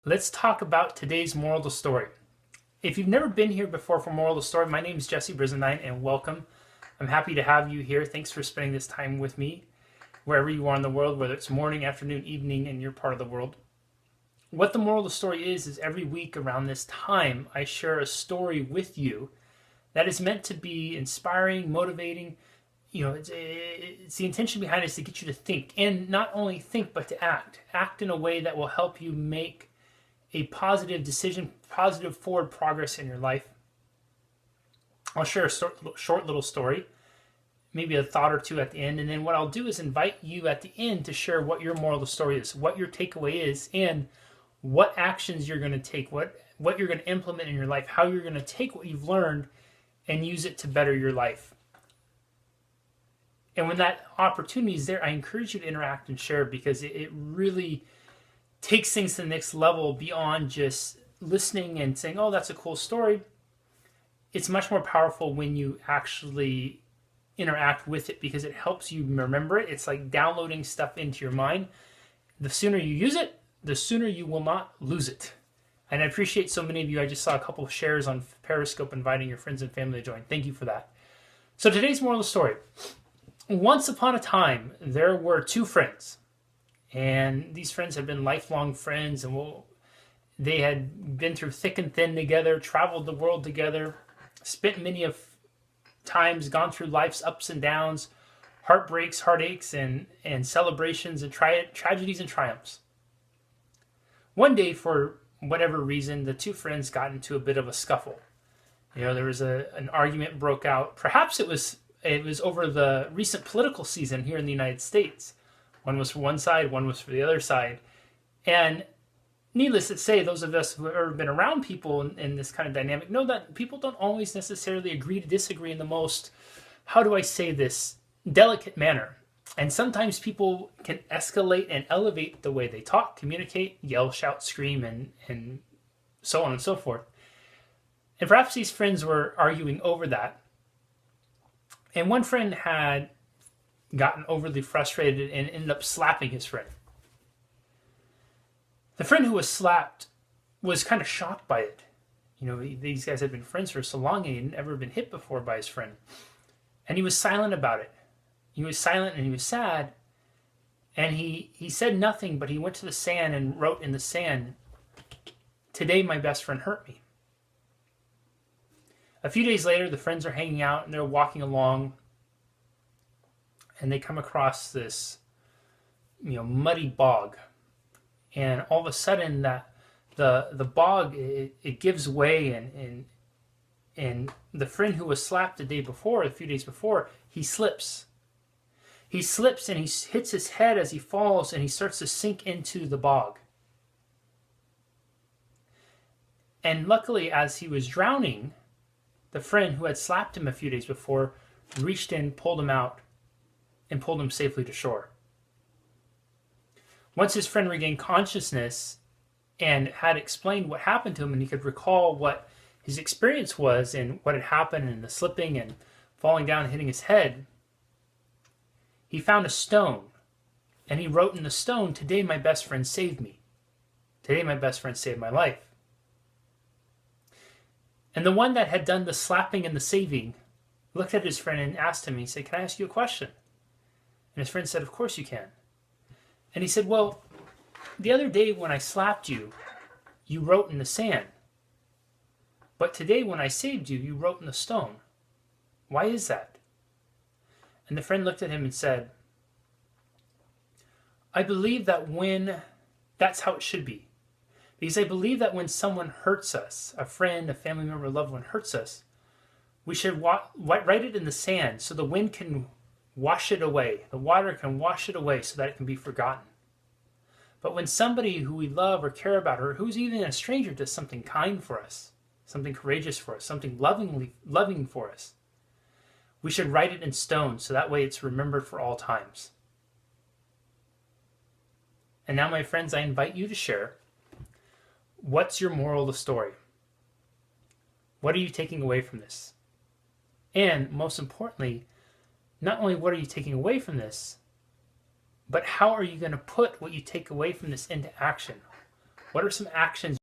Let's talk about today's moral of the story. If you've never been here before for Moral of the Story, my name is Jesse Brizendine and welcome. I'm happy to have you here. Thanks for spending this time with me, wherever you are in the world, whether it's morning, afternoon, evening, in your part of the world. What the moral of the story is every week around this time, I share a story with you that is meant to be inspiring, motivating. It's the intention behind it is to get you to think, and not only think, but to act. Act in a way that will help you make a positive decision, positive forward progress in your life. I'll share a short little story, maybe a thought or two at the end, and then what I'll do is invite you at the end to share what your moral of the story is, what your takeaway is, and what actions you're going to take, what you're going to implement in your life, how you're going to take what you've learned and use it to better your life. And when that opportunity is there, I encourage you to interact and share, because it really takes things to the next level beyond just listening and saying, oh, that's a cool story. It's much more powerful when you actually interact with it, because it helps you remember it. It's like downloading stuff into your mind. The sooner you use it, the sooner you will not lose it. And I appreciate so many of you. I just saw a couple of shares on Periscope inviting your friends and family to join. Thank you for that. So today's moral of the story. Once upon a time, there were two friends. And these friends had been lifelong friends, and they had been through thick and thin together, traveled the world together, spent many of times, gone through life's ups and downs, heartbreaks, heartaches, and celebrations, and tragedies and triumphs. One day, for whatever reason, the two friends got into a bit of a scuffle. There was an argument broke out. Perhaps it was over the recent political season here in the United States. One was for one side, one was for the other side. And needless to say, those of us who have ever been around people in this kind of dynamic know that people don't always necessarily agree to disagree in the most, how do I say this, delicate manner. And sometimes people can escalate and elevate the way they talk, communicate, yell, shout, scream, and so on and so forth. And perhaps these friends were arguing over that. And one friend had gotten overly frustrated and ended up slapping his friend. The friend who was slapped was kind of shocked by it. These guys had been friends for so long and he had never been hit before by his friend. And he was silent about it. He was silent and he was sad. And he said nothing, but he went to the sand and wrote in the sand, "Today my best friend hurt me." A few days later, the friends are hanging out and they're walking along, and they come across this, muddy bog. And all of a sudden, that the bog it gives way, and the friend who was slapped a few days before, he slips. He slips and he hits his head as he falls, and he starts to sink into the bog. And luckily, as he was drowning, the friend who had slapped him a few days before reached in, pulled him out, and pulled him safely to shore. Once his friend regained consciousness and had explained what happened to him, and he could recall what his experience was and what had happened, and the slipping and falling down and hitting his head, he found a stone, and he wrote in the stone, "Today my best friend saved me. Today my best friend saved my life." And the one that had done the slapping and the saving looked at his friend and asked him, he said, "Can I ask you a question?" And his friend said, "Of course you can." And he said, "Well, the other day when I slapped you, you wrote in the sand. But today when I saved you, you wrote in the stone. Why is that?" And the friend looked at him and said, "I believe that that's how it should be. Because I believe that when someone hurts us, a friend, a family member, a loved one hurts us, we should write it in the sand so the wind can wash it away. The water can wash it away so that it can be forgotten. But when somebody who we love or care about, or who's even a stranger, does something kind for us, something courageous for us, something loving for us, we should write it in stone so that way it's remembered for all times." And now, my friends, I invite you to share, what's your moral of the story? What are you taking away from this? And most importantly, not only what are you taking away from this, but how are you going to put what you take away from this into action? What are some actions